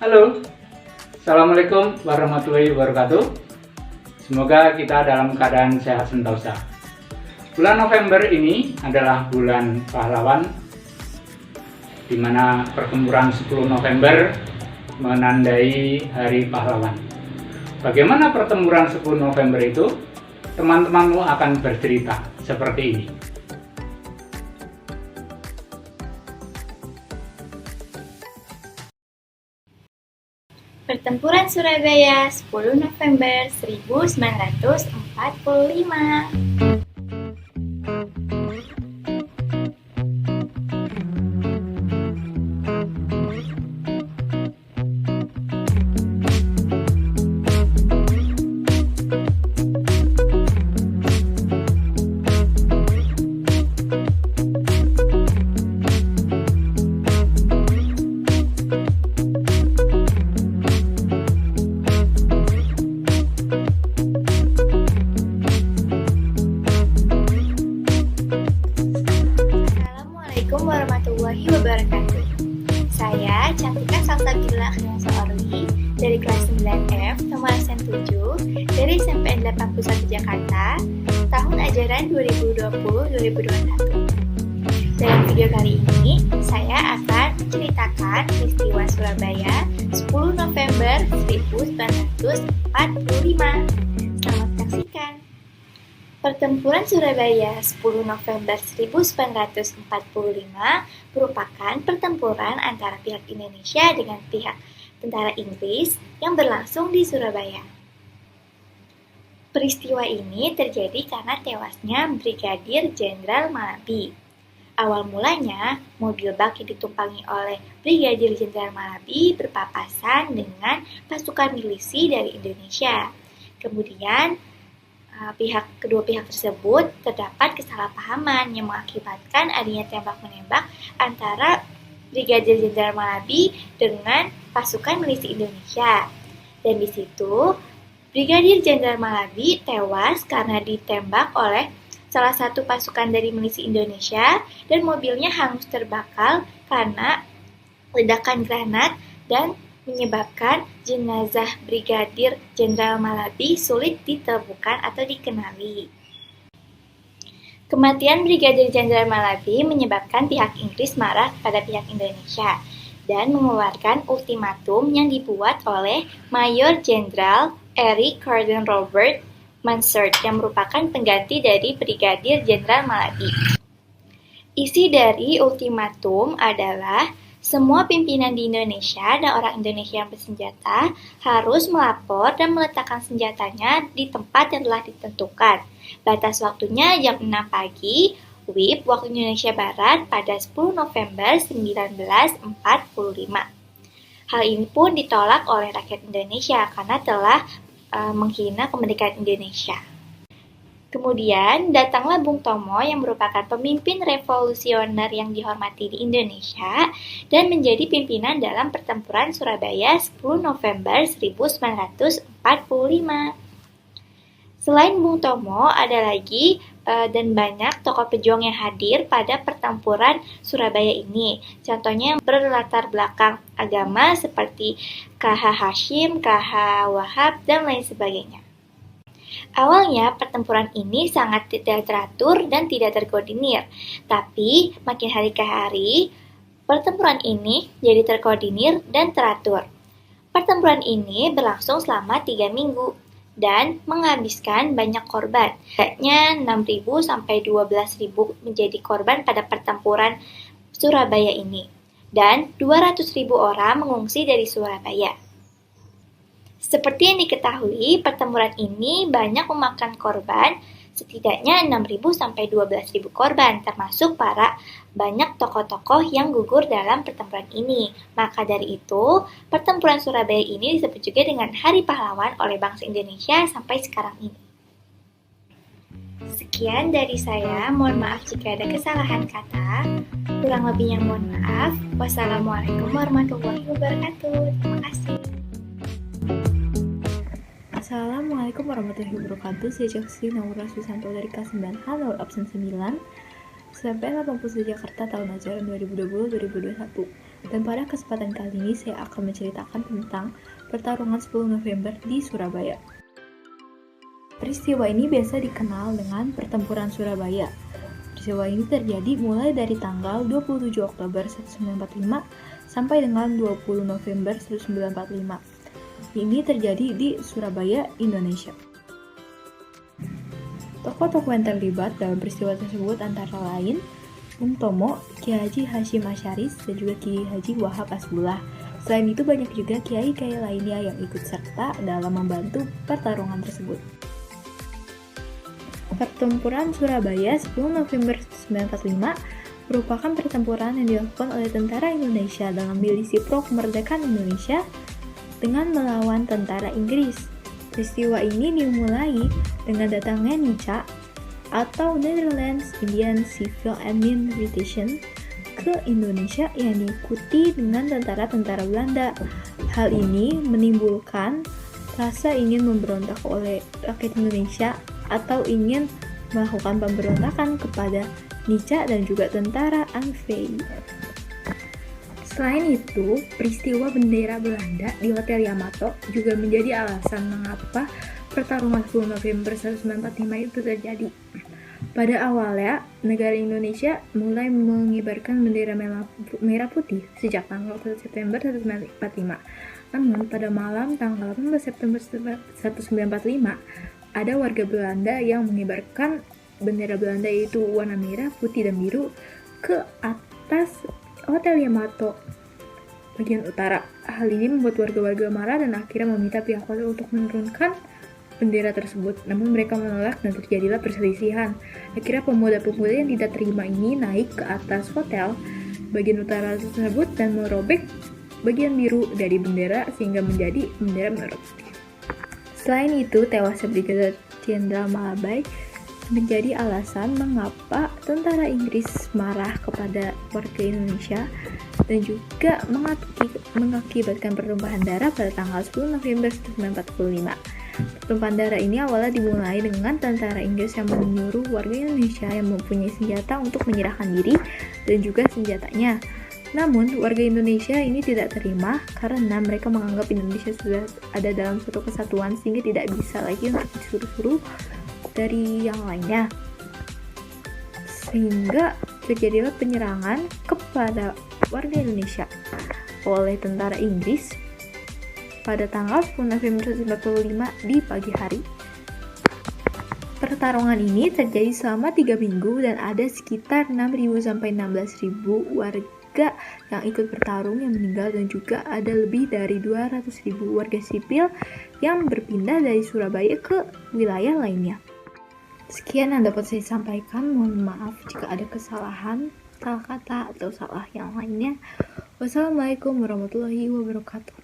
Halo, Assalamualaikum warahmatullahi wabarakatuh. Semoga kita dalam keadaan sehat sentosa. Bulan November ini adalah bulan pahlawan, di mana pertempuran 10 November menandai Hari Pahlawan. Bagaimana pertempuran 10 November itu? Teman-temanmu akan bercerita seperti ini. Pertempuran Surabaya 10 November 1945. Assalamualaikum warahmatullahi wabarakatuh. Saya Cantika Salsabila Khiansa Orli dari kelas 9F nomor absen 7 dari SMP 81 Jakarta tahun ajaran 2020-2021. Dalam video kali ini, saya akan menceritakan peristiwa Surabaya 10 November 1945. Selamat menyaksikan. Pertempuran Surabaya 10 November 1945 merupakan pertempuran antara pihak Indonesia dengan pihak tentara Inggris yang berlangsung di Surabaya. Peristiwa ini terjadi karena tewasnya Brigadir Jenderal Malabi. Awal mulanya, mobil bak yang ditumpangi oleh Brigadir Jenderal Malabi berpapasan dengan pasukan milisi dari Indonesia. Kemudian, kedua pihak tersebut terdapat kesalahpahaman yang mengakibatkan adanya tembak-menembak antara Brigadir Jenderal Malabi dengan pasukan milisi Indonesia. Dan di situ, Brigadir Jenderal Malabi tewas karena ditembak oleh salah satu pasukan dari milisi Indonesia dan mobilnya hangus terbakar karena ledakan granat dan menyebabkan jenazah Brigadir Jenderal Malabi sulit ditemukan atau dikenali. Kematian Brigadir Jenderal Malabi menyebabkan pihak Inggris marah pada pihak Indonesia dan mengeluarkan ultimatum yang dibuat oleh Mayor Jenderal Eric Gordon Robert Mansard yang merupakan pengganti dari Brigadir Jenderal Malabi. Isi dari ultimatum adalah semua pimpinan di Indonesia dan orang Indonesia yang bersenjata harus melapor dan meletakkan senjatanya di tempat yang telah ditentukan. Batas waktunya jam 6 pagi, WIB waktu Indonesia Barat pada 10 November 1945. Hal ini pun ditolak oleh rakyat Indonesia karena telah menghina kemerdekaan Indonesia. Kemudian datanglah Bung Tomo yang merupakan pemimpin revolusioner yang dihormati di Indonesia dan menjadi pimpinan dalam pertempuran Surabaya 10 November 1945. Selain Bung Tomo, ada lagi dan banyak tokoh pejuang yang hadir pada pertempuran Surabaya ini. Contohnya yang berlatar belakang agama seperti KH Hashim, KH Wahab, dan lain sebagainya. Awalnya, pertempuran ini sangat tidak teratur dan tidak terkoordinir. Tapi, makin hari ke hari, pertempuran ini jadi terkoordinir dan teratur. Pertempuran ini berlangsung selama 3 minggu dan menghabiskan banyak korban. Setidaknya 6.000 sampai 12.000 menjadi korban pada pertempuran Surabaya ini. Dan 200.000 orang mengungsi dari Surabaya. Seperti yang diketahui, pertempuran ini banyak memakan korban, setidaknya 6.000 sampai 12.000 korban, termasuk para banyak tokoh-tokoh yang gugur dalam pertempuran ini. Maka dari itu, pertempuran Surabaya ini disebut juga dengan Hari Pahlawan oleh bangsa Indonesia sampai sekarang ini. Sekian dari saya, mohon maaf jika ada kesalahan kata, kurang lebihnya mohon maaf. Wassalamualaikum warahmatullahi wabarakatuh. Terima kasih. Assalamualaikum warahmatullahi wabarakatuh. Saya Jaksi Naura Susanto dari kelas 9A nomor absen 9 SMP 81 Jakarta tahun ajaran 2020-2021. Dan pada kesempatan kali ini saya akan menceritakan tentang pertarungan 10 November di Surabaya. Peristiwa ini biasa dikenal dengan Pertempuran Surabaya. Peristiwa ini terjadi mulai dari tanggal 27 Oktober 1945 sampai dengan 20 November 1945. Ini terjadi di Surabaya, Indonesia. Tokoh-tokoh yang terlibat dalam peristiwa tersebut antara lain Bung Tomo, Kiai Haji Hasyim Asyaris, dan juga Kiai Haji Wahab Asbullah. Selain itu banyak juga kiai-kiai lainnya yang ikut serta dalam membantu pertarungan tersebut. Pertempuran Surabaya 10 November 1945 merupakan pertempuran yang dilakukan oleh tentara Indonesia dengan milisi pro kemerdekaan Indonesia dengan melawan tentara Inggris. Peristiwa ini dimulai dengan datangnya NICA atau Netherlands Indian Civil Administration ke Indonesia yang diikuti dengan tentara-tentara Belanda. Hal ini menimbulkan rasa ingin memberontak oleh rakyat Indonesia atau ingin melakukan pemberontakan kepada NICA dan juga tentara ANVI. Selain itu, peristiwa bendera Belanda di Hotel Yamato juga menjadi alasan mengapa pertarungan 10 November 1945 itu terjadi. Pada awalnya, negara Indonesia mulai mengibarkan bendera merah putih sejak tanggal 1 September 1945. Namun, pada malam tanggal 18 September 1945, ada warga Belanda yang mengibarkan bendera Belanda yaitu warna merah, putih, dan biru ke atas Hotel Yamato bagian utara. Hal ini membuat warga-warga marah dan akhirnya meminta pihak hotel untuk menurunkan bendera tersebut. Namun mereka menolak dan terjadilah perselisihan. Akhirnya pemuda-pemuda yang tidak terima ini naik ke atas hotel bagian utara tersebut dan merobek bagian biru dari bendera sehingga menjadi bendera merah putih. Selain itu, tewasnya Brigadir Jenderal Malabai menjadi alasan mengapa tentara Inggris marah kepada warga Indonesia dan juga mengakibatkan pertumpahan darah pada tanggal 10 November 1945. Pertumpahan darah ini awalnya dimulai dengan tentara Inggris yang menyuruh warga Indonesia yang mempunyai senjata untuk menyerahkan diri dan juga senjatanya. Namun, warga Indonesia ini tidak terima karena mereka menganggap Indonesia sudah ada dalam suatu kesatuan sehingga tidak bisa lagi untuk disuruh-suruh dari yang lainnya. Sehingga terjadilah penyerangan kepada warga Indonesia oleh tentara Inggris pada tanggal 10 November 1945 di pagi hari. Pertarungan ini terjadi selama 3 minggu dan ada sekitar 6.000 sampai 16.000 warga yang ikut bertarung yang meninggal dan juga ada lebih dari 200.000 warga sipil yang berpindah dari Surabaya ke wilayah lainnya. Sekian yang dapat saya sampaikan, mohon maaf jika ada kesalahan, salah kata atau salah yang lainnya. Wassalamualaikum warahmatullahi wabarakatuh.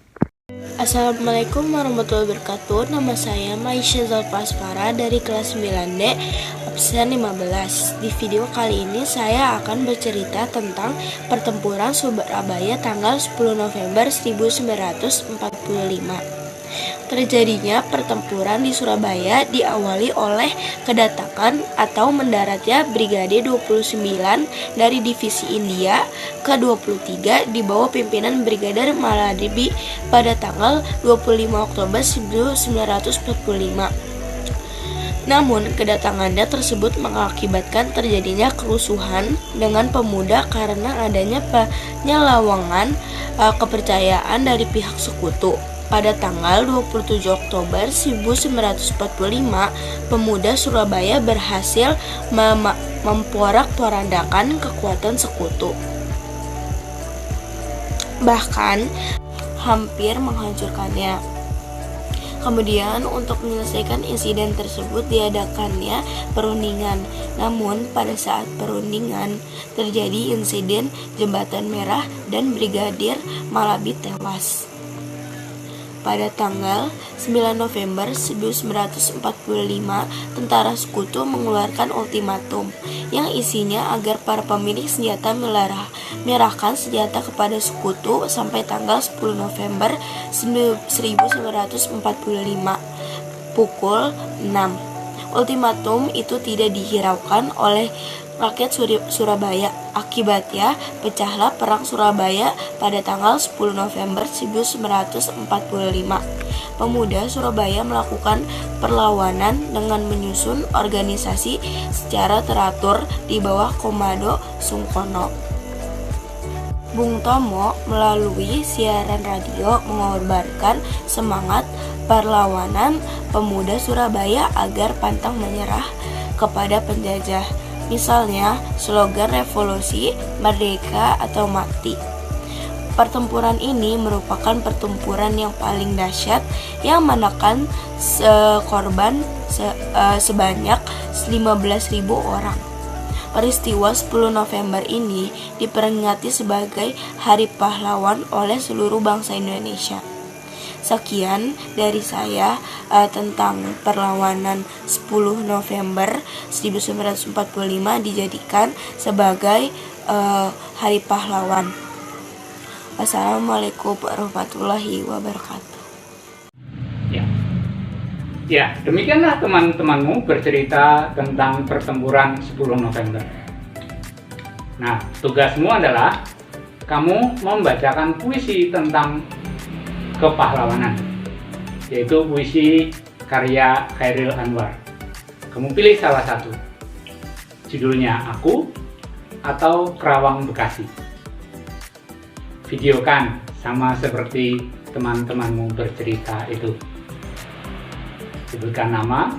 Assalamualaikum warahmatullahi wabarakatuh. Nama saya Maisha Zalpasfara dari kelas 9D absen 15. Di video kali ini saya akan bercerita tentang pertempuran Surabaya tanggal 10 November 1945. Terjadinya pertempuran di Surabaya diawali oleh kedatangan atau mendaratnya Brigade 29 dari Divisi India ke-23 di bawah pimpinan Brigadir Maladibi pada tanggal 25 Oktober 1945. Namun, kedatangannya tersebut mengakibatkan terjadinya kerusuhan dengan pemuda karena adanya penyelewengan kepercayaan dari pihak sekutu. Pada tanggal 27 Oktober 1945, pemuda Surabaya berhasil memporak-porandakan kekuatan sekutu. Bahkan hampir menghancurkannya. Kemudian untuk menyelesaikan insiden tersebut diadakannya perundingan. Namun pada saat perundingan terjadi insiden Jembatan Merah dan Brigadir Malabi tewas. Pada tanggal 9 November 1945, tentara sekutu mengeluarkan ultimatum yang isinya agar para pemilik senjata menyerahkan senjata kepada sekutu sampai tanggal 10 November 1945 pukul 6. Ultimatum itu tidak dihiraukan oleh rakyat Surabaya. Akibatnya, pecahlah Perang Surabaya pada tanggal 10 November 1945. Pemuda Surabaya melakukan perlawanan dengan menyusun organisasi secara teratur di bawah komando Sungkono. Bung Tomo melalui siaran radio mengobarkan semangat perlawanan pemuda Surabaya agar pantang menyerah kepada penjajah. Misalnya, slogan revolusi, merdeka atau mati. Pertempuran ini merupakan pertempuran yang paling dahsyat yang menekan korban sebanyak 15.000 orang. Peristiwa 10 November ini diperingati sebagai Hari Pahlawan oleh seluruh bangsa Indonesia. Sekian dari saya tentang perlawanan 10 November 1945 dijadikan sebagai Hari Pahlawan. Wassalamualaikum warahmatullahi wabarakatuh. Ya, demikianlah teman-temanmu bercerita tentang pertempuran 10 November. Nah, tugasmu adalah kamu membacakan puisi tentang kepahlawanan, yaitu puisi karya Chairil Anwar. Kamu pilih salah satu. Judulnya Aku atau Kerawang Bekasi. Videokan sama seperti teman-temanmu bercerita itu. Sebutkan nama,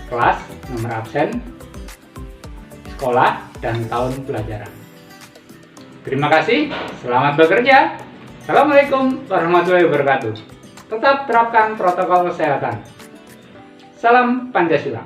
kelas, nomor absen, sekolah, dan tahun pelajaran. Terima kasih, selamat bekerja. Assalamualaikum warahmatullahi wabarakatuh. Tetap terapkan protokol kesehatan. Salam Pancasila.